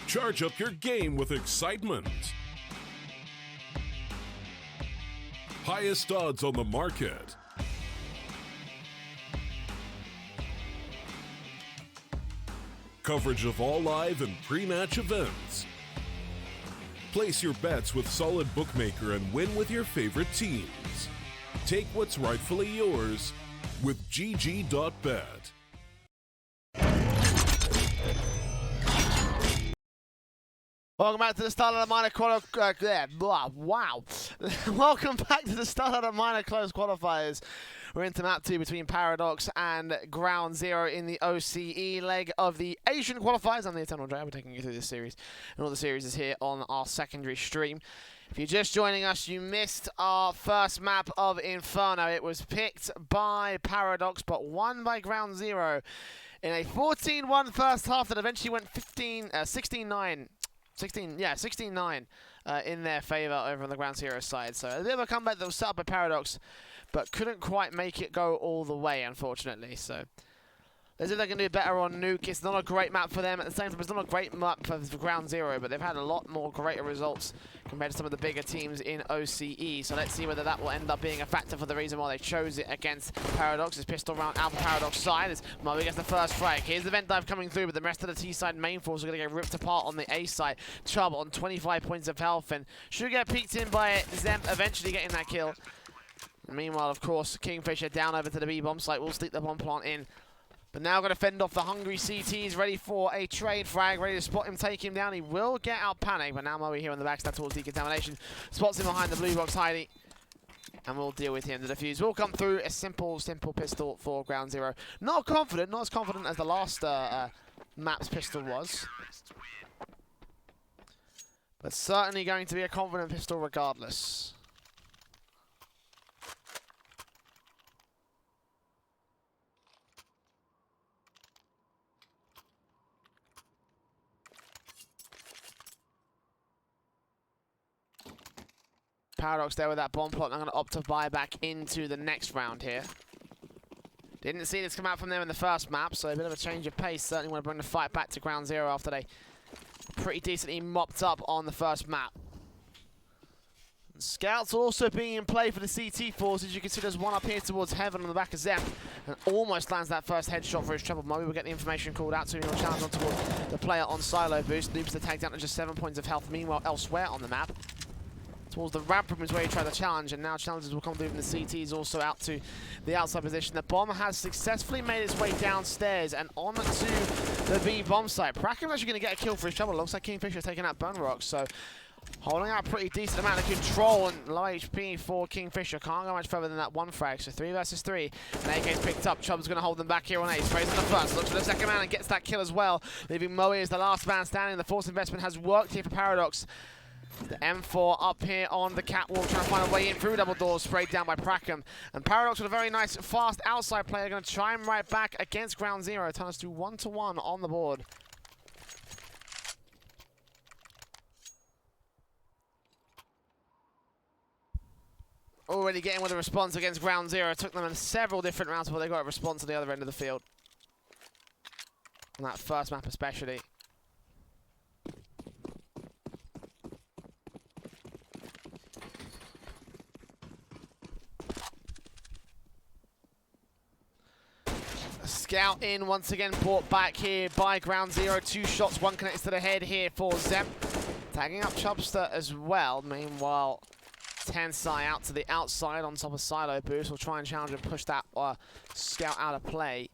Charge up your game with excitement. Highest odds on the market. Coverage of all live and pre-match events. Place your bets with Solid Bookmaker and win with your favorite teams. Take what's rightfully yours with GG.bet. Welcome back to the StarLadder Minor wow. Welcome back to the StarLadder Minor Close Qualifiers. We're into map 2 between Paradox and Ground Zero in the OCE leg of the Asian Qualifiers. I'm the Eternal Dre. We're taking you through this series. And all the series is here on our secondary stream. If you're just joining us, you missed our first map of Inferno. It was picked by Paradox, but won by Ground Zero in a 14-1 first half that eventually went 16-9. 16-9 in their favour over on the Ground Zero side. So a bit of a comeback that was set up by Paradox, but couldn't quite make it go all the way, unfortunately. So let's see if they can do better on Nuke. It's not a great map for them. At the same time, it's not a great map for Ground Zero, but they've had a lot more greater results compared to some of the bigger teams in OCE. So let's see whether that will end up being a factor for the reason why they chose it against Paradox. It's pistol round out for Paradox side as Murray gets the first frag. Here's the vent dive coming through, but the rest of the T side main force are going to get ripped apart on the A side. Chubb on 25 points of health and should get peeked in by Zemp, eventually getting that kill. Meanwhile, of course, Kingfisher down over to the B bomb site. Will stick the bomb plant in. But now going to fend off the hungry CTs, ready for a trade frag, ready to spot him, take him down. He will get out panic, but now Moe here on the backstab towards decontamination. Spots him behind the blue box hiding. And we'll deal with him. The defuse will come through. A simple pistol for Ground Zero. Not confident, not as confident as the last map's pistol was. But certainly going to be a confident pistol regardless. Paradox there with that bomb plot. I'm going to opt to buy back into the next round here. Didn't see this come out from them in the first map, so a bit of a change of pace. Certainly want to bring the fight back to Ground Zero after they pretty decently mopped up on the first map. And Scouts also being in play for the CT forces. You can see there's one up here towards Heaven on the back of Zem. And almost lands that first headshot for his trouble. Moby will get the information called out to him. He'll challenge on towards the player on silo boost. Noobs the tag down to just 7 points of health. Meanwhile, elsewhere on the map, towards the ramp room is where he tried to challenge, and now challenges will come through from the CTs also out to the outside position. The bomb has successfully made its way downstairs and on to the B bomb site. Prakem actually going to get a kill for his trouble. Looks like Kingfisher taking out Bone Rock, so holding out a pretty decent amount of control and low HP for Kingfisher. Can't go much further than that one frag, so 3 versus 3. And AK's picked up. Chubb's going to hold them back here on A. Sprays in the first, looks for the second man and gets that kill as well, leaving Moe as the last man standing. The force investment has worked here for Paradox. The M4 up here on the catwalk, trying to find a way in through double doors, sprayed down by Prakem. And Paradox with a very nice, fast outside player, going to try and right back against Ground Zero. Turn us to 1-1 on the board. Already getting with a response against Ground Zero. It took them in several different rounds before they got a response to the other end of the field. On that first map especially. Scout in once again, brought back here by Ground Zero. 2 shots, one connects to the head here for Zem. Tagging up Chubster as well. Meanwhile, Tensai out to the outside on top of Silo Boost. Will try and challenge and push that Scout out of play.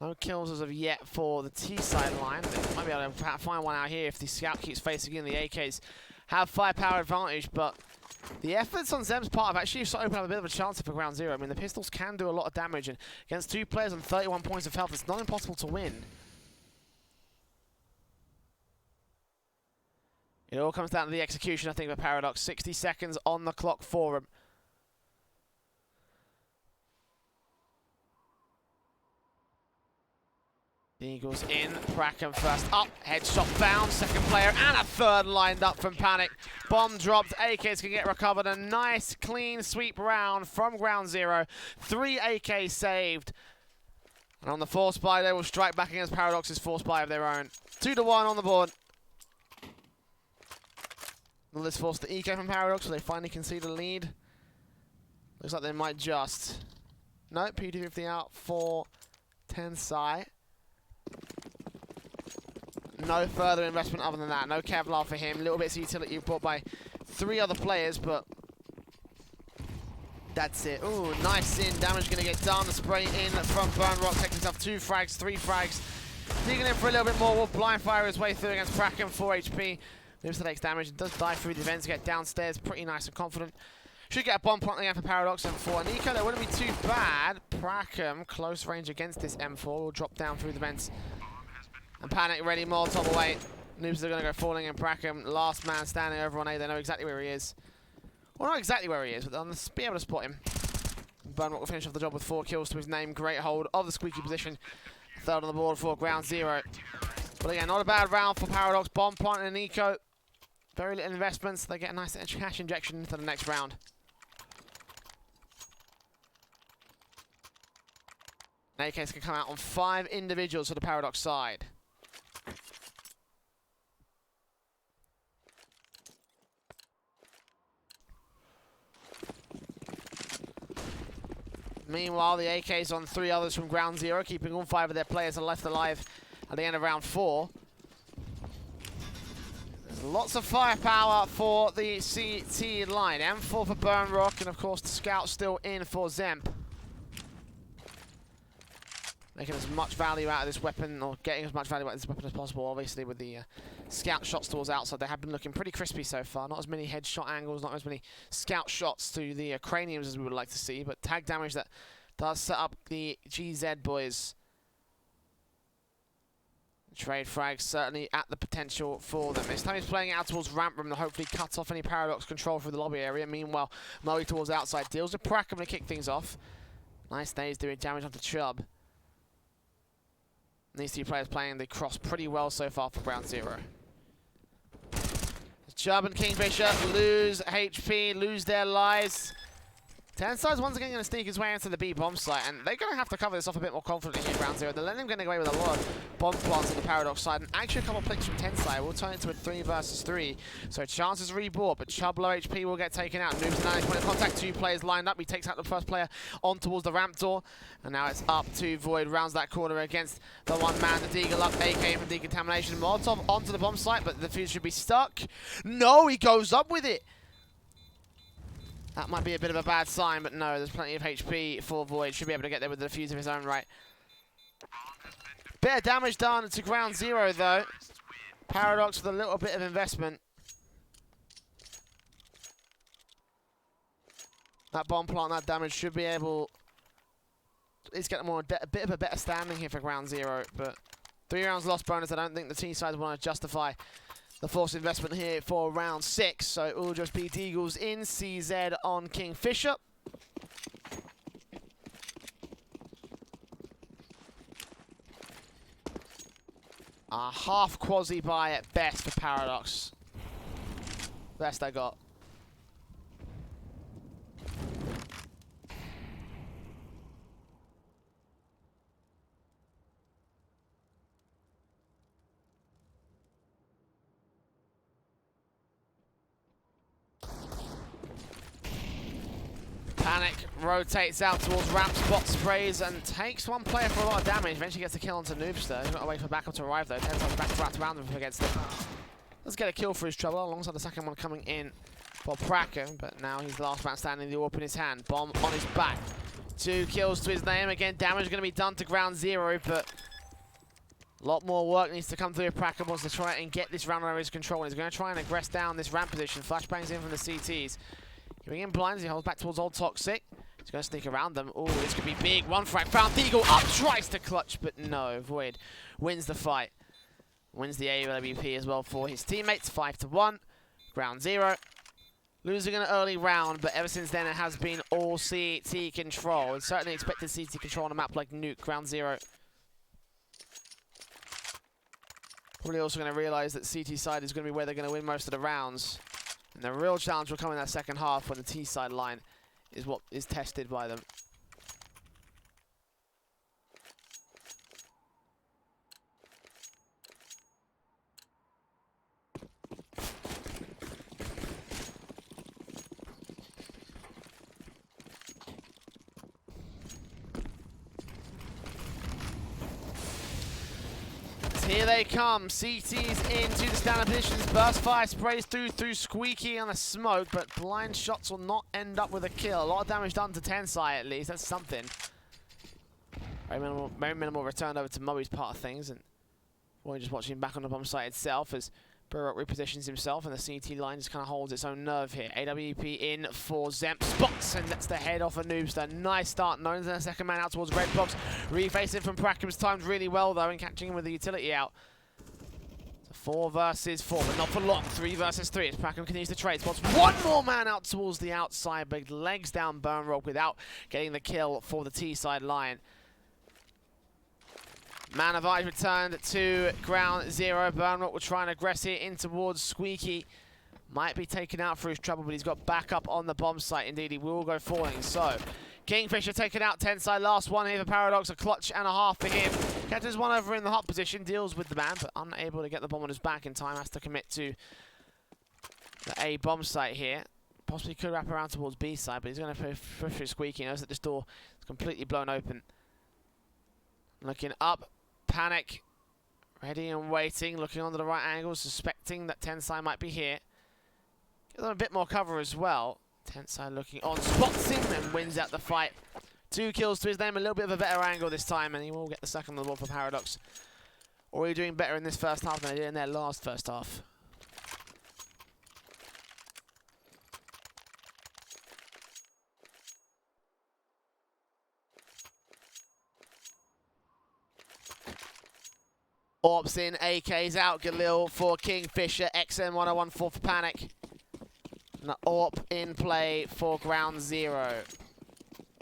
No kills as of yet for the T side line. They might be able to find one out here if the Scout keeps facing in. The AKs have firepower advantage, but the efforts on Zem's part have actually opened up a bit of a chance for Ground Zero. I mean, the pistols can do a lot of damage, and against 2 players on 31 points of health, it's not impossible to win. It all comes down to the execution, I think, for Paradox. 60 seconds on the clock for him. Eagles in, Prakem first up, headshot found, second player, and a third lined up from Panic. Bomb dropped, AKs can get recovered. A nice, clean sweep round from Ground Zero. 3 AKs saved. And on the force buy, they will strike back against Paradox's force buy of their own. 2-1 on the board. Will this force the eco from Paradox? Will they finally concede a lead? Looks like they might just. No, P250 out for Tensai. No further investment other than that. No Kevlar for him. Little bits of utility brought by 3 other players, but that's it. Ooh, nice in. Damage going to get done. The spray in from Burn Rock. Takes himself 2 frags, 3 frags. Digging in for a little bit more. Will blind fire his way through against Prakem. 4 HP. Moves to takes damage. Does die through the vents to get downstairs. Pretty nice and confident. Should get a bomb plant again for Paradox. And for Nico, that wouldn't be too bad. Prakem, close range against this M4. Will drop down through the vents. And Panic ready. Molotov away. Noobs are going to go falling in Prakem. Last man standing over on A. They know exactly where he is. Well, not exactly where he is, but they'll be able to spot him. Burnrock will finish off the job with 4 kills to his name. Great hold of the squeaky position. 3rd on the board for ground 0. But again, not a bad round for Paradox. Bomb plant and Nico. Very little investments. They get a nice cash injection into the next round. AKs can come out on 5 individuals for the Paradox side. Meanwhile, the AK's on 3 others from ground 0, keeping all 5 of their players left alive at the end of round 4. There's lots of firepower for the CT line. M4 for Burn Rock, and of course the Scout still in for Zemp. Making as much value out of this weapon, or getting as much value out of this weapon as possible, obviously with the Scout shots towards outside. They have been looking pretty crispy so far. Not as many headshot angles, not as many Scout shots to the craniums as we would like to see, but tag damage that does set up the GZ boys. Trade frags certainly at the potential for them. This time he's playing out towards ramp room to hopefully cut off any Paradox control through the lobby area. Meanwhile, Moe towards outside deals with Prakem to kick things off. Nice days doing damage onto Chubb. These 2 players playing the cross pretty well so far for round 0. Chubb and Kingfisher lose HP, lose their lives. Tensai's once again going to sneak his way into the B bomb site, and they're going to have to cover this off a bit more confidently here in round 0. They're letting him get away with a lot of bomb plants on the Paradox side, and actually a couple of picks from Tensai will turn into a 3 versus 3. So chances rebought, but Chubb low HP will get taken out. Moves to 90 point of contact, 2 players lined up. He takes out the first player on towards the ramp door, and now it's up to Void. Rounds that corner against the 1 man, the Deagle up, AK from decontamination. Molotov onto the bomb site, but the fuse should be stuck. No, he goes up with it. That might be a bit of a bad sign, but no, there's plenty of HP for Void. Should be able to get there with the defuse of his own right. Bit of damage done to ground 0, though. Paradox with a little bit of investment. That bomb plant, that damage should be able... It's getting a bit of a better standing here for ground 0, but 3 rounds lost bonus. I don't think the T-side want to justify the forced investment here for round 6, so it will just be Deagles in, CZ on Kingfisher. A half quasi buy at best for Paradox. Best I got. Panic rotates out towards ramp, spot sprays, and takes 1 player for a lot of damage. Eventually gets a kill onto Noobster. He's got to wait for backup to arrive though. Tensai's back to wrap around him against it. Let's get a kill for his trouble, alongside the second one coming in for Prakem, but now he's the last man standing, the AWP in his hand. Bomb on his back. 2 kills to his name. Again, damage going to be done to ground 0, but a lot more work needs to come through if Prakem wants to try and get this round under his control. And he's going to try and aggress down this ramp position. Flashbangs in from the CTs. Giving him blinds, he holds back towards Old Toxic. He's going to sneak around them. Oh, this could be big. 1 frag. Found Deagle up, tries to clutch, but no. Void wins the fight. Wins the AWP as well for his teammates. 5-1. Round 0. Losing an early round, but ever since then it has been all CT control. And certainly expected CT control on a map like Nuke. Round 0. Probably also going to realise that CT side is going to be where they're going to win most of the rounds. And the real challenge will come in that second half when the T-side line is what is tested by them. Here they come. CT's into the standard positions. Burst fire sprays through Squeaky on the smoke, but blind shots will not end up with a kill. A lot of damage done to Tensai at least. That's something. Very minimal return over to Moe's part of things, and we're just watching back on the bomb site itself as Burrock repositions himself, and the CT line just kind of holds its own nerve here. AWP in for Zemp, spots, and that's the head off of Noobster. Nice start, Nones, and a second man out towards Red Box. Refacing from Prakham's timed really well though, and catching him with the utility out. So 4 versus 4, but not for long. 3 versus 3 as Prakham continues to trade. Spots one more man out towards the outside, but legs down Burnrock without getting the kill for the T-side line. Man of Eyes returned to ground zero. Burnrock will try and aggress it in towards Squeaky. Might be taken out for his trouble, but he's got backup on the bomb site. Indeed, he will go falling. So, Kingfisher taken out, Tensai. Last one here for Paradox. A clutch and a half for him. Catches one over in the hot position, deals with the man, but unable to get the bomb on his back in time. Has to commit to the A bomb site here. Possibly could wrap around towards B side, but he's going to push through Squeaky. He knows that this door is completely blown open. Looking up. Panic, ready and waiting, looking onto the right angle, suspecting that Tensai might be here. Give them a bit more cover as well. Tensai looking on, spots him and wins out the fight. 2 kills to his name, a little bit of a better angle this time, and he will get the second on the ball for Paradox. Already doing better in this first half than they did in their last first half. Orbs in, AK's out, Galil for Kingfisher, XM1014 for Panic. And the AWP in play for ground zero.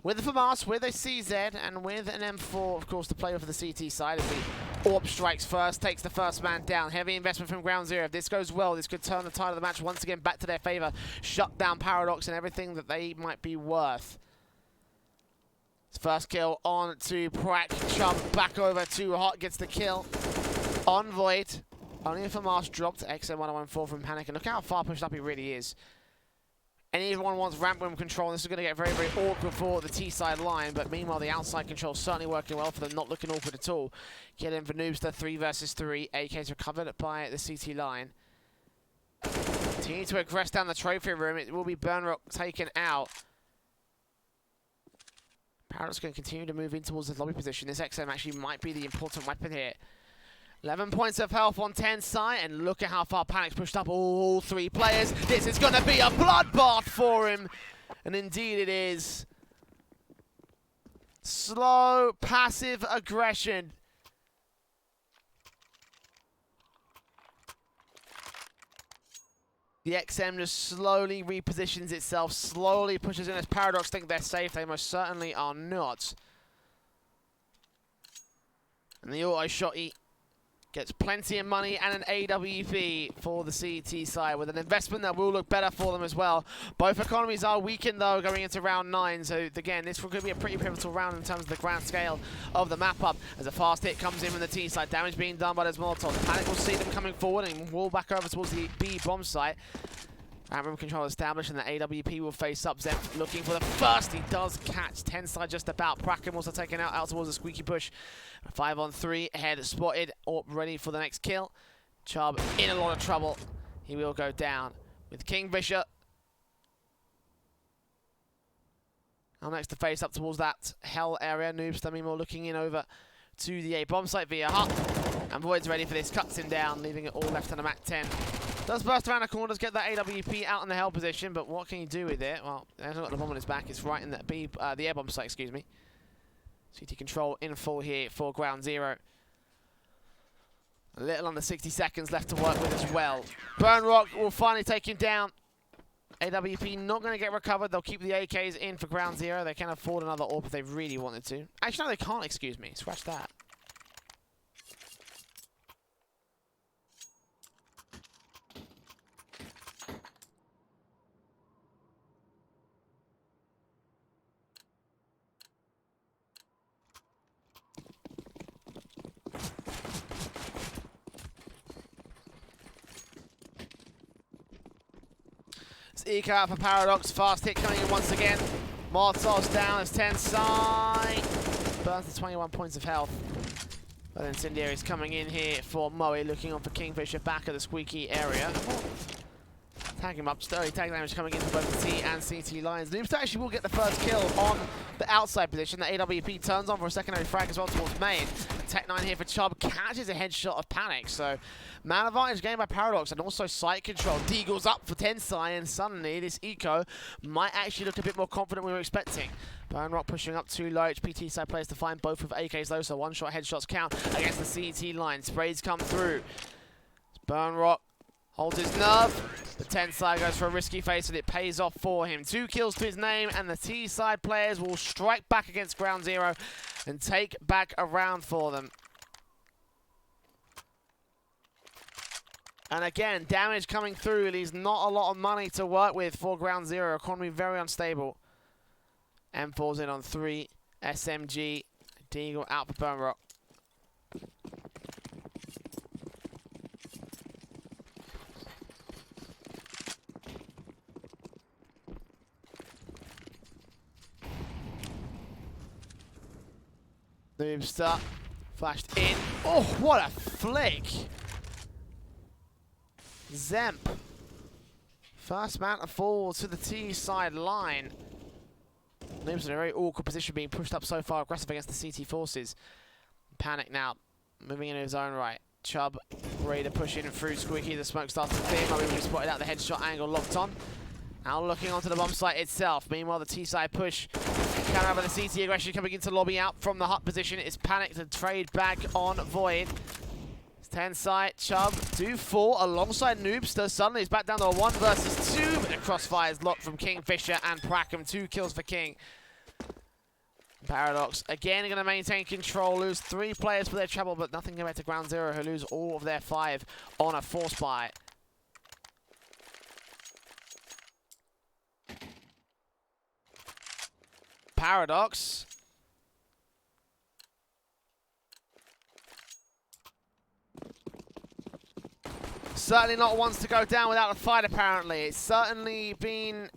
With the FAMAS, with a CZ, and with an M4, of course, to play with the CT side as the AWP strikes first, takes the first man down. Heavy investment from ground zero. If this goes well, this could turn the tide of the match once again back to their favor. Shut down Paradox and everything that they might be worth. First kill on to Prak. Chubb back over to Hot, gets the kill. On Void, only if FAMAS dropped XM1014 from Panic, and look how far pushed up he really is. Anyone wants ramp room control, this is going to get very, very awkward for the T-side line, but meanwhile the outside control certainly working well for them, not looking awkward at all. Kill in for Noobster, 3 versus 3. AK's recovered by the CT line. Continue to aggress down the trophy room, it will be Burnrock taken out. Paradox going to continue to move in towards the lobby position. This XM actually might be the important weapon here. 11 points of health on Tensai, and look at how far Panic's pushed up all 3 players. This is going to be a bloodbath for him, and indeed it is. Slow, passive aggression. The XM just slowly repositions itself, slowly pushes in as Paradox think they're safe. They most certainly are not. And the auto shotty gets plenty of money and an AWP for the CT side with an investment that will look better for them as well. Both economies are weakened though going into round 9. So again, this could be a pretty pivotal round in terms of the grand scale of the map up. As a fast hit comes in from the T side, damage being done by those Molotovs. Panic will see them coming forward and wall back over towards the B bomb site. Room control established, and the AWP will face up. Zep looking for the first. He does catch Tensai just about. Prakham also taken out towards the squeaky push. 5 on 3. Head spotted. Orp ready for the next kill. Chubb in a lot of trouble. He will go down with Kingfisher. Now next to face up towards that hell area. Noobster meanwhile looking in over to the A bomb site via Hut. And Void's ready for this. Cuts him down, leaving it all left on the Mac 10. Does burst around the corner, does get that AWP out in the hell position, but what can you do with it? Well, he hasn't got the bomb on his back. It's right in the air bomb site, excuse me. CT control in full here for ground zero. A little under 60 seconds left to work with as well. Burnrock will finally take him down. AWP not going to get recovered. They'll keep the AKs in for ground zero. They can afford another AWP if they really wanted to. Actually, no, they can't, excuse me. Scratch that. Eco out for Paradox, fast hit coming in once again. Molotov's down as Tensai burns to 21 points of health. But Incendiary's coming in here for Moe, looking on for Kingfisher back at the squeaky area. Tag him up, Sturdy tag damage coming in for both the T and CT lines. Noobster actually will get the first kill on the outside position. The AWP turns on for a secondary frag as well towards main. Tech 9 here for Chubb, catches a headshot of Panic. So, man advantage gained by Paradox and also site control. Deagle's up for Tensai, and suddenly this eco might actually look a bit more confident than we were expecting. Burnrock pushing up too low. HPT side players to find both with AKs low, so one-shot headshots count against the CT line. Sprays come through. Burnrock holds his nerve. The Tensai goes for a risky face, and it pays off for him. 2 kills to his name, and the T-side players will strike back against Ground Zero and take back a round for them. And again, damage coming through. It is not a lot of money to work with for Ground Zero. Economy very unstable. M4's in on 3. SMG. Deagle out for Burnrock. Noobster flashed in. Oh, what a flick! Zemp. First man to fall to the T side line. Noobster in a very awkward position, being pushed up so far, aggressive against the CT forces. Panic now, moving into his own right. Chubb ready to push in through Squeaky. The smoke starts to clear. Maybe we spotted out the headshot angle locked on. Now looking onto the bomb site itself. Meanwhile, the T side push. Counter over the CT aggression coming into lobby out from the hut position. It's Panic to trade back on Void. It's Tensai, Chubb do fall alongside Noobster. Suddenly it's back down to a 1 versus 2, but the crossfire is locked from Kingfisher and Prackham. 2 kills for King. Paradox again going to maintain control, lose 3 players for their trouble, but nothing compared to Ground Zero, who lose all of their 5 on a force buy. Paradox. Certainly not wants to go down without a fight, apparently. It's certainly been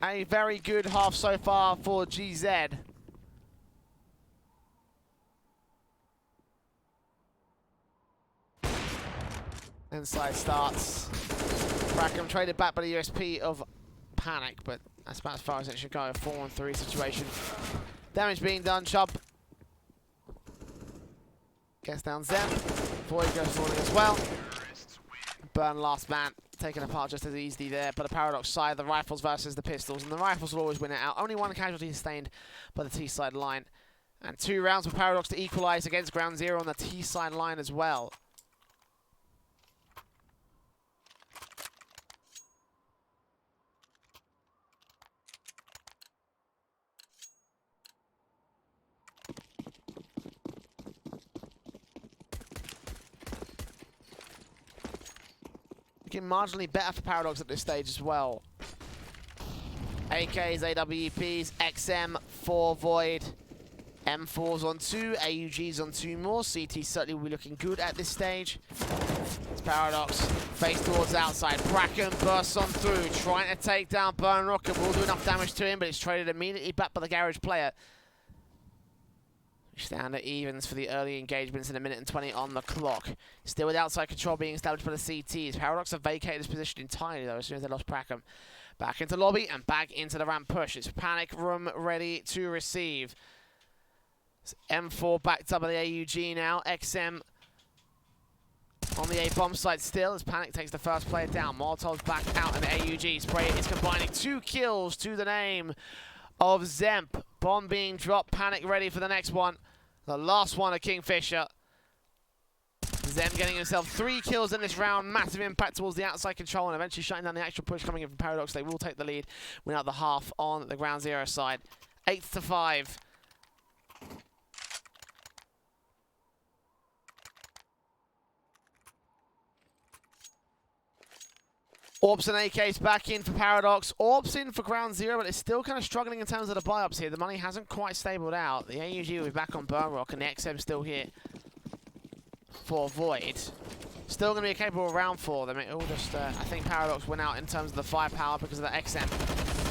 a very good half so far for GZ. Inside starts. Rackham traded back by the USP of Panic, but that's about as far as it should go. A 4-on-3 situation. Damage being done. Chubb gets down Zen. Void goes falling as well. Burn last man. Taken apart just as easily there. But the Paradox side, the rifles versus the pistols. And the rifles will always win it out. Only 1 casualty sustained by the T-side line. And 2 rounds for Paradox to equalize against Ground Zero on the T-side line as well. Marginally better for Paradox at this stage as well. AKs, AWPs, XM, 4 Void, M4s on 2, AUGs on 2 more. CT certainly will be looking good at this stage. It's Paradox, face towards outside. Bracken bursts on through, trying to take down Burnrock, and will do enough damage to him, but it's traded immediately back by the garage player. Stand at evens for the early engagements in 1:20 minutes on the clock. Still with outside control being established by the CTs. Paradox have vacated this position entirely though as soon as they lost Prackham. Back into lobby and back into the ramp push. It's Panic room ready to receive. It's M4 backed up by the AUG now. XM on the A bomb site still as Panic takes the first player down. Molotov's back out and the AUG spray is combining 2 kills to the name of Zemp. Bomb being dropped, Panic ready for the next one. The last one of Kingfisher. Zemp getting himself 3 kills in this round. Massive impact towards the outside control and eventually shutting down the actual push coming in from Paradox. They will take the lead, win out the half on the Ground Zero side. 8-5. Orbs and AKs back in for Paradox. Orbs in for Ground Zero, but it's still kind of struggling in terms of the buy-ups here. The money hasn't quite stabled out. The AUG will be back on Burnrock, and the XM still here for Void. Still going to be a capable round for them. It all just, I think Paradox went out in terms of the firepower because of the XM.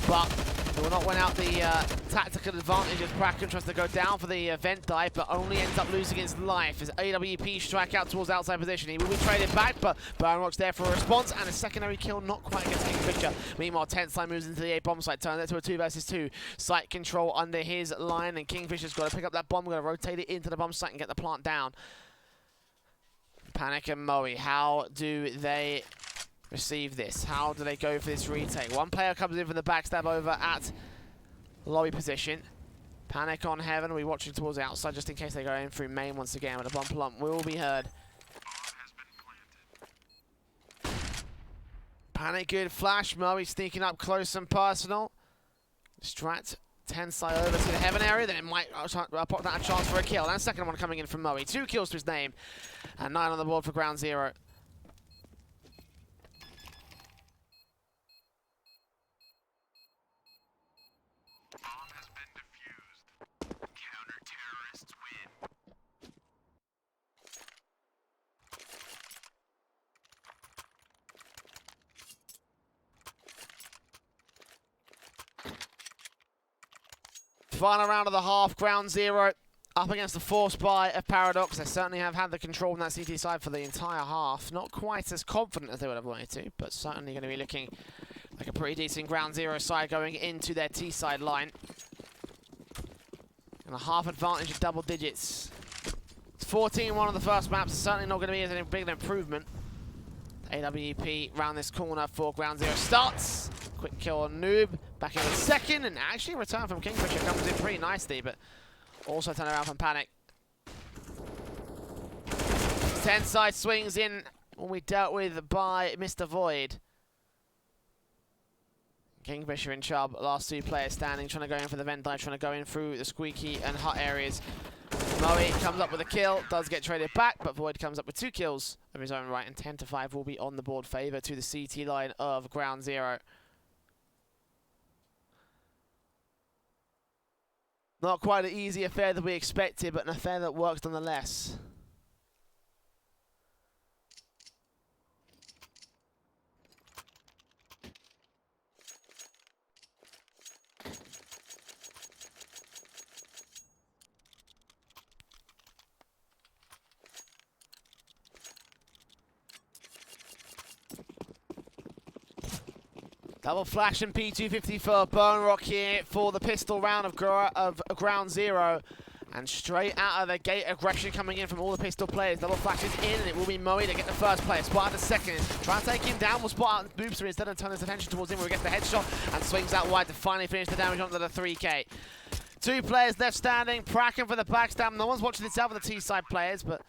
But He will not win out the tactical advantage as Kraken tries to go down for the vent dive, but only ends up losing his life as AWP strike out towards outside position. He will be traded back, but Burn there for a response, and a secondary kill not quite against Kingfisher. Meanwhile, 10th side moves into the A bomb site, turns it to a 2 versus 2. Site control under his line, and Kingfisher's got to pick up that bomb, going to rotate it into the bomb site and get the plant down. Panic and Moe, how do they receive this? How do they go for this retake? One player comes in for the backstab over at lobby position. Panic on Heaven. We're watching towards the outside just in case they go in through main once again, but a bump lump will be heard. Panic, good flash. Moe sneaking up close and personal. Strat 10 side over to the Heaven area, then it might pop that a chance for a kill. And second one coming in from Moe. 2 kills to his name, and 9 on the board for Ground Zero. Final round of the half, Ground Zero up against the force buy of Paradox. They certainly have had the control on that CT side for the entire half. Not quite as confident as they would have wanted to, but certainly going to be looking like a pretty decent Ground Zero side going into their T side line. And a half advantage of double digits. It's 14-1 on the first map, so certainly not going to be as big an improvement. AWP round this corner for Ground Zero starts. Quick kill on Noob. Back in a second, and actually a return from Kingfisher comes in pretty nicely, but also turn around from Panic. 10 side swings in when we dealt with by Mr. Void. Kingfisher and Chubb, last 2 players standing, trying to go in for the vent dive, trying to go in through the squeaky and hot areas. Moe comes up with a kill, does get traded back, but Void comes up with 2 kills of his own right, and 10-5 will be on the board, favor to the CT line of Ground Zero. Not quite an easy affair that we expected, but an affair that works nonetheless. Double flash and P250 for Bone Rock here for the pistol round of Ground Zero. And straight out of the gate, aggression coming in from all the pistol players. Double flashes in, and it will be Moe to get the first player. Spot out the second. Try and take him down. We'll spot out Boopster instead and turn his attention towards him where he gets the headshot and swings out wide to finally finish the damage onto the 3K. 2 players left standing. Praken for the backstab. No one's watching this out with the T-side players, but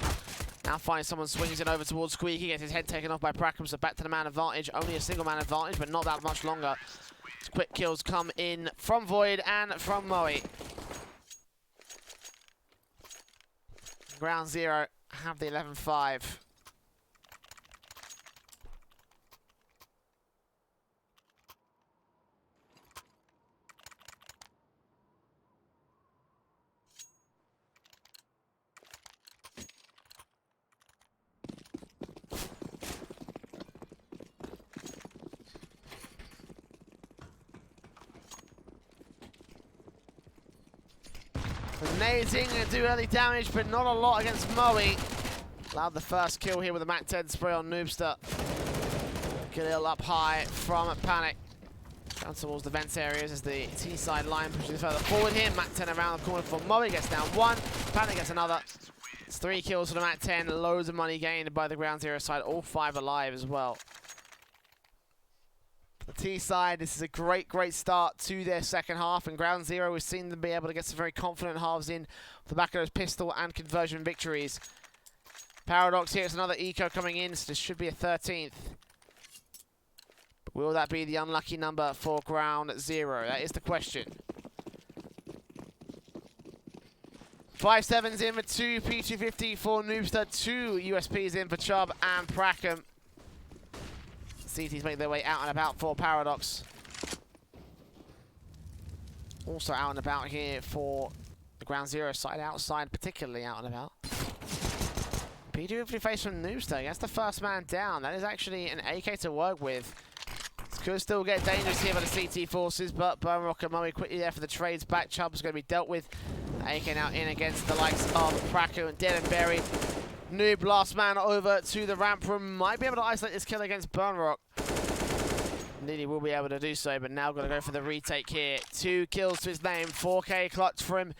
now finally someone swings it over towards Squeaky, gets his head taken off by Praken, so back to the man advantage. Only a single man advantage, but not that much longer. Quick kills come in from Void and from Moe. Ground Zero have the 11-5. Amazing, and do early damage, but not a lot against Moe. Allowed the first kill here with a Mac 10 spray on Noobster. Khalil up high from Panic. Down towards the vents areas as the T-side line pushes further forward here. Mac 10 around the corner for Moe, gets down 1. Panic gets another. It's 3 kills for the Mac 10. Loads of money gained by the Ground Zero side, all 5 alive as well. The T side, this is a great start to their second half, and Ground Zero, we've seen them be able to get some very confident halves in off the back of those pistol and conversion victories. Paradox here, it's another eco coming in, so this should be a 13th. But will that be the unlucky number for Ground Zero? That is the question. 5-7's in for 2 P250 for Noobster, 2 USPs in for Chubb and Praken. CTs make their way out and about for Paradox. Also out and about here for the Ground Zero side, outside particularly out and about. P250 face from Noobster, that's the first man down. That is actually an AK to work with. It's Could still get dangerous here by the CT forces, but Burnrock and Murray quickly there for the trades back. Chubb's going to be dealt with. AK now in against the likes of Praku and Dead and Buried. Noob, last man over to the ramp room. Might be able to isolate this kill against Burnrock. Nearly will be able to do so, but now going to go for the retake here. 2 kills to his name, 4K clutch for him.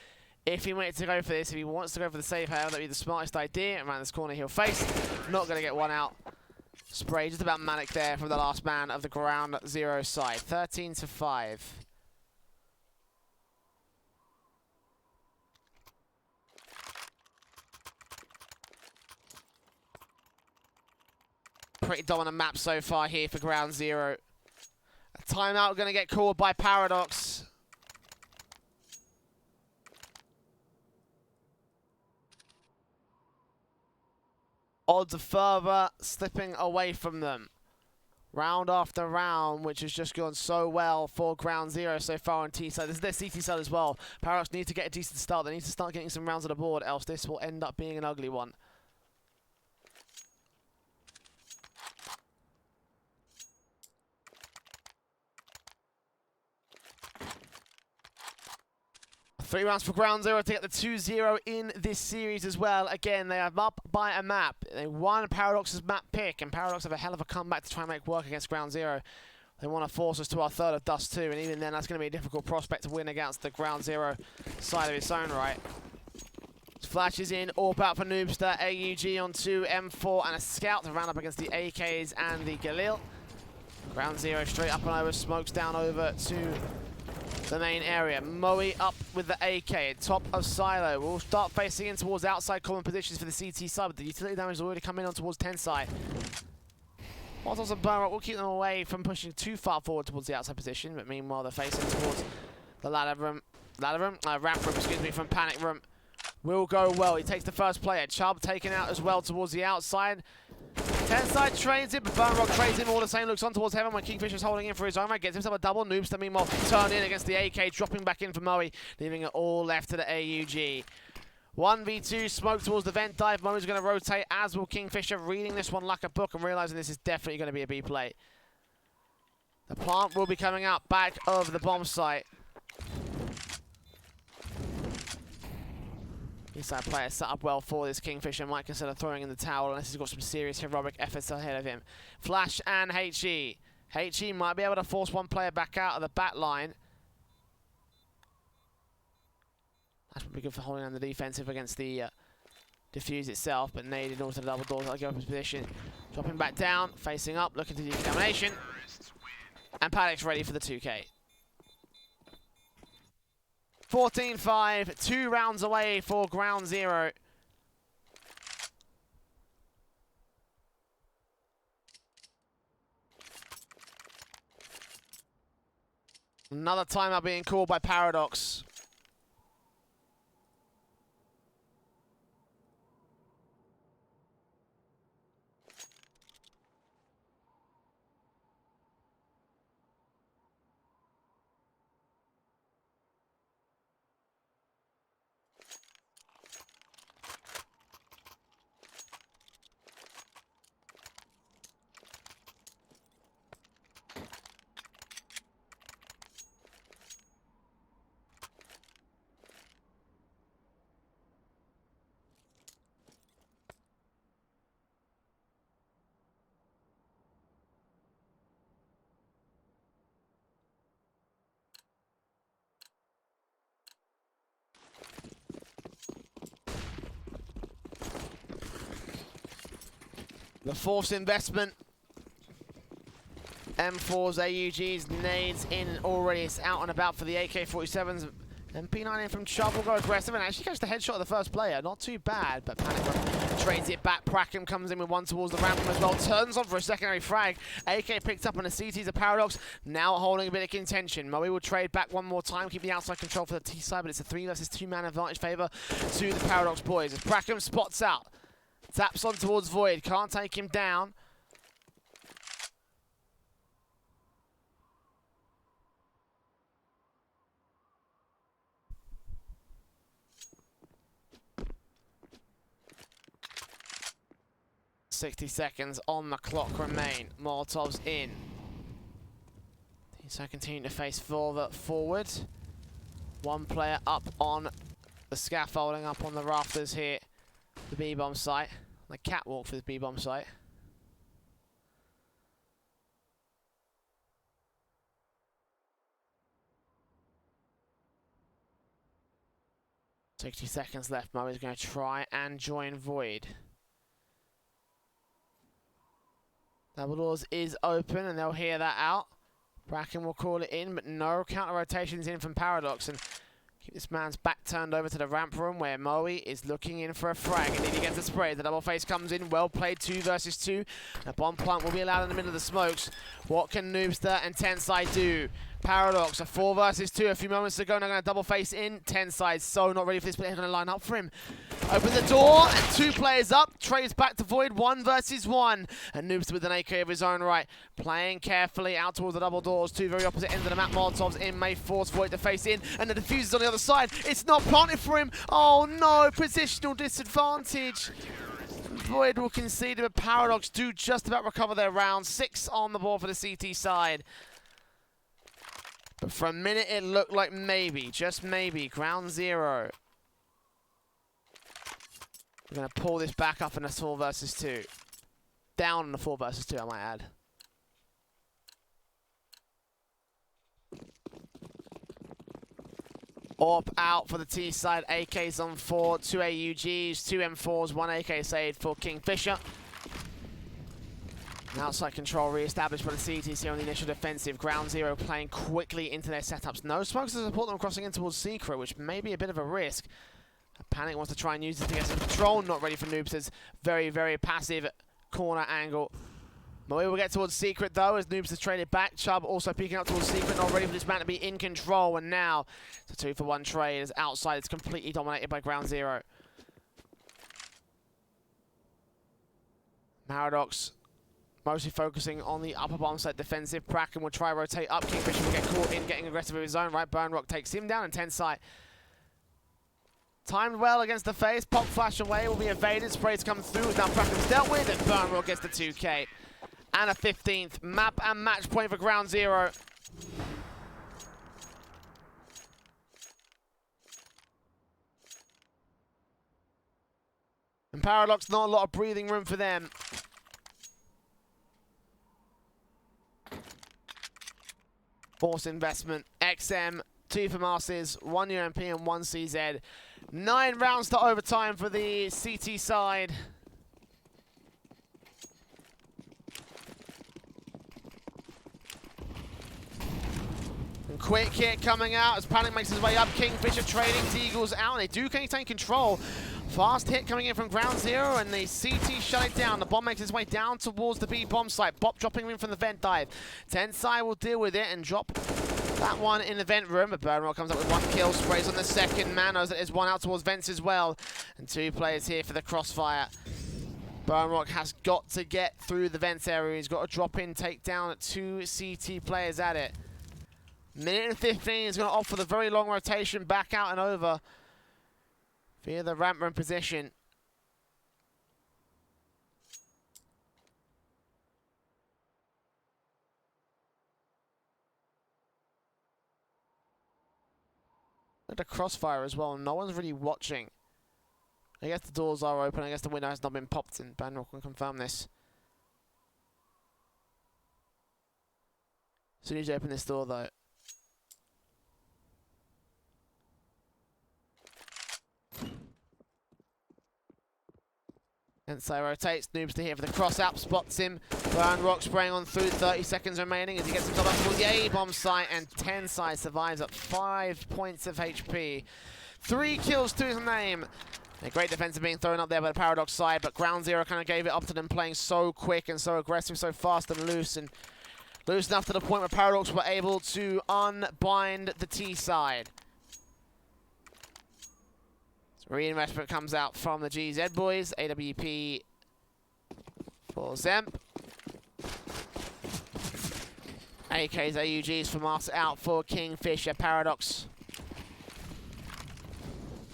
If he wanted to go for this, if he wants to go for the save, however, that would be the smartest idea. Around this corner he'll face. Not going to get one out. Spray just about manic there from the last man of the ground zero side. 13-5. Pretty dominant map so far here for ground zero. A timeout going to get called by Paradox. Odds are further slipping away from them. Round after round, which has just gone so well for ground zero so far on T-side. This is their CT side as well. Paradox need to get a decent start. They need to start getting some rounds on the board, else this will end up being an ugly one. Three rounds for ground zero to get the 2-0 in this series as well. Again, they are up by a map. They won Paradox's map pick, and Paradox have a hell of a comeback to try and make work against ground zero. They want to force us to our third of dust too, and even then that's going to be a difficult prospect to win against the ground zero side of its own right. Flashes in, AWP out for Noobster, AUG on 2, M4 and a scout to round up against the AKs and the Galil. Ground zero straight up and over, smokes down over to the main area. Moe up with the AK, top of silo. We'll start facing in towards outside common positions for the CT side, but the utility damage has already come in on towards 10 side. Molotov and Burnrock will keep them away from pushing too far forward towards the outside position, but meanwhile they're facing towards the ramp room, excuse me, from Panic Room. Will go well. He takes the first player. Chubb taken out as well towards the outside. 10 side trades it, but Burnrock trades him all the same. Looks on towards heaven when Kingfisher's holding in for his own right. Gets himself a double. Noobster meanwhile turned in against the AK, dropping back in for Moe, leaving it all left to the AUG. 1v2, smoke towards the vent dive. Moe's going to rotate, as will Kingfisher, reading this one like a book and realizing this is definitely going to be a B play. The plant will be coming out back of the bomb site. Inside player set up well for this. Kingfisher might consider throwing in the towel unless he's got some serious heroic efforts ahead of him. Flash and HE. HE might be able to force one player back out of the back line. That's probably good for holding on the defensive against the defuse itself, but naded also the double doors. I'll go up his position. Dropping back down, facing up, looking to the decontamination. And Paddock's ready for the 2K. 14-5, 2 rounds away for ground zero. Another timeout being called by Paradox. The forced investment. M4s, AUGs, nades in already. It's out and about for the AK-47s. And P9 in from Chubb will go aggressive and actually catch the headshot of the first player. Not too bad, but Panic trades it back. Prakem comes in with one towards the ramp as well. Turns on for a secondary frag. AK picked up on the CT's a Paradox. Now holding a bit of contention. Moe will trade back one more time. Keep the outside control for the T side, but it's a 3 versus 2 man advantage favor to the Paradox boys. As Prakem spots out. Taps on towards Void. Can't take him down. .60 seconds on the clock remain. Molotov's in. So continue to face forward. One player up on the scaffolding, up on the rafters here. The B-bomb site. The catwalk for the B-bomb site. "60 seconds left. Mo is going to try and join Void. Double doors is open and they'll hear that out. Bracken will call it in, but no counter rotations in from Paradox. And keep this man's back turned over to the ramp room where Moe is looking in for a frag. Indeed, he gets a spray. The double face comes in. Well played, 2 versus 2. A bomb plant will be allowed in the middle of the smokes. What can Noobster and Tensai do? Paradox, a 4 versus 2 a few moments ago. Now going to double face in. Tensai so not ready for this, but they're going to line up for him. Open the door, and 2 players up. Trades back to Void, 1 versus 1. And Noobster with an AK of his own right. Playing carefully out towards the double doors. 2 very opposite ends of the map. Molotovs in may force Void to face in. And the diffuser's on the other side. It's not planted for him. Oh no, positional disadvantage. Void will concede, but Paradox do just about recover their round. 6 on the board for the CT side. But for a minute, it looked like maybe, just maybe, ground 0. We're going to pull this back up in a 4 versus 2. Down in a 4 versus 2, I might add. Up out for the T side. AKs on 4, 2 AUGs, 2 M4s, 1 AK saved for Kingfisher. Outside control re-established by the CTC on the initial defensive. Ground 0 playing quickly into their setups. No smokes to support them crossing in towards Secret, which may be a bit of a risk. Panic wants to try and use this to get some control. Not ready for Noobster's very, very passive corner angle. Moe will get towards Secret though as Noobster traded back. Chubb also peeking out towards Secret, not ready for this man to be in control. And now it's a 2-for-1 trade as outside it's completely dominated by Ground 0. Paradox mostly focusing on the upper bomb side defensive. Bracken will try rotate up. Kingfisher will get caught in getting aggressive with his own right. Burnrock takes him down and Tensai timed well against the face. Pop flash away will be evaded. Sprays come through. Now Bracken's dealt with and Burnrock gets the 2K. And a 15th map and match point for Ground 0. And Paradox, not a lot of breathing room for them. Force investment, XM, 2 for Masters, 1 UMP and 1 CZ. 9 rounds to overtime for the CT side. And quick hit coming out as Panic makes his way up. Kingfisher trading Deagles out. They do maintain control. Fast hit coming in from Ground 0 and the CT shut it down. The bomb makes its way down towards the B bomb site. Bop dropping in from the vent dive. Tensai will deal with it and drop that one in the vent room. But Burnrock comes up with 1 kill. Sprays on the second man as there's 1 out towards vents as well. And 2 players here for the crossfire. Burnrock has got to get through the vents area. He's got to drop in, take down 2 CT players at it. Minute and 15 is going to offer the very long rotation back out and over via the ramp room position. At the crossfire as well, no one's really watching. I guess the doors are open, I guess the window has not been popped and Burnrock can confirm this. As soon as you open this door though, Tensai rotates, Noobster here for the cross-up, spots him. Burnrock spraying on through, 30 seconds remaining as he gets himself up towards the A-bomb site, and Tensai survives at 5 points of HP. 3 kills to his name. A great defensive being thrown up there by the Paradox side, but Ground 0 kind of gave it up to them playing so quick and so aggressive, so fast and loose enough to the point where Paradox were able to unbind the T side. Reinvestment comes out from the GZ boys. AWP for Zemp. AKs, AUGs for Master out for Kingfisher. Paradox.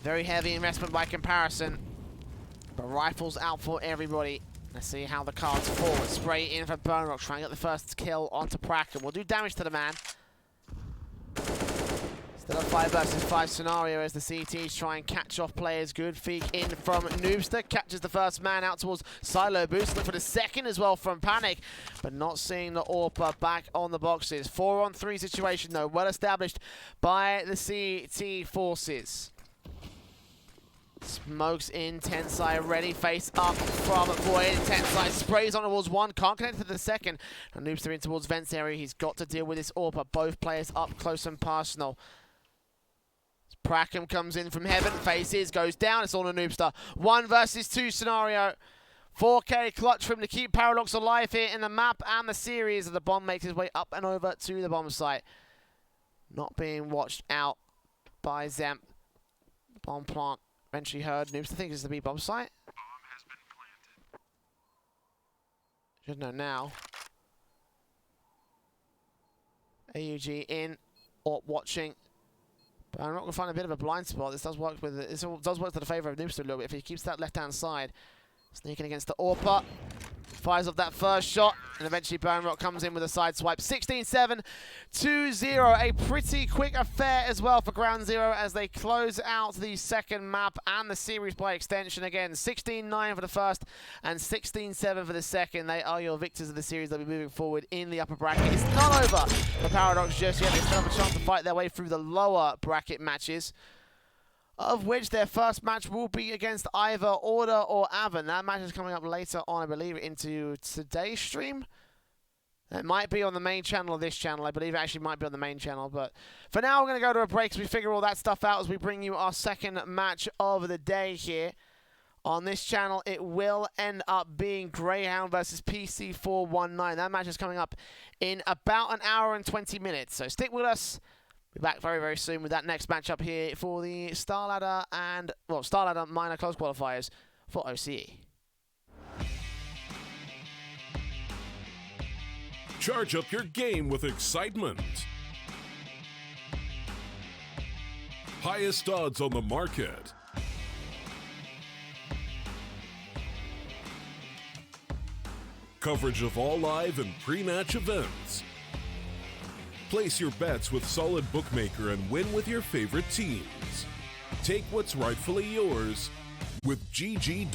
Very heavy investment by comparison. But rifles out for everybody. Let's see how the cards fall. Spray in for Burnrock, trying to get the first kill onto Bracken. Will do damage to the man. Still a 5 versus 5 scenario as the CTs try and catch off players. Good feek in from Noobster. Catches the first man out towards Silo Boost. Look for the second as well from Panic, but not seeing the AWPer back on the boxes. 4-on-3 situation though, well established by the CT forces. Smokes in, Tensai ready, face up from Void. Tensai sprays on towards one, can't connect to the second. And Noobster in towards Vents area. He's got to deal with this AWPer. Both players up close and personal. Prackham comes in from heaven, faces, goes down. It's all a Noobster. 1 versus 2 scenario. 4K clutch for him to keep Paradox alive here in the map and the series as the bomb makes his way up and over to the bomb site. Not being watched out by Zemp. Bomb plant eventually heard. Noobster thinks it's the B bomb site. Bomb has been planted. Should know now. AUG in or watching. But I'm not going to find a bit of a blind spot. This does work with it. This does work to the favour of Noobster a little bit if he keeps that left-hand side. Sneaking against the AWPer. Fires off that first shot, and eventually Bone Rock comes in with a side swipe. 16-7, 2-0. A pretty quick affair as well for Ground Zero as they close out the second map and the series by extension again. 16-9 for the first and 16-7 for the second. They are your victors of the series. They'll be moving forward in the upper bracket. It's not over for Paradox just yet. They still have a chance to fight their way through the lower bracket matches, of which their first match will be against either Order or Avon. That match is coming up later on, I believe, into today's stream. It might be on the main channel of this channel. I believe it actually might be on the main channel. But for now, we're going to go to a break as we figure all that stuff out as we bring you our second match of the day here. On this channel, it will end up being Greyhound versus PC419. That match is coming up in about an hour and 20 minutes. So stick with us. Be back very, very soon with that next matchup here for the StarLadder and, well, StarLadder minor close qualifiers for OCE. Charge up your game with excitement. Highest odds on the market. Coverage of all live and pre-match events. Place your bets with Solid Bookmaker and win with your favorite teams. Take what's rightfully yours with GG.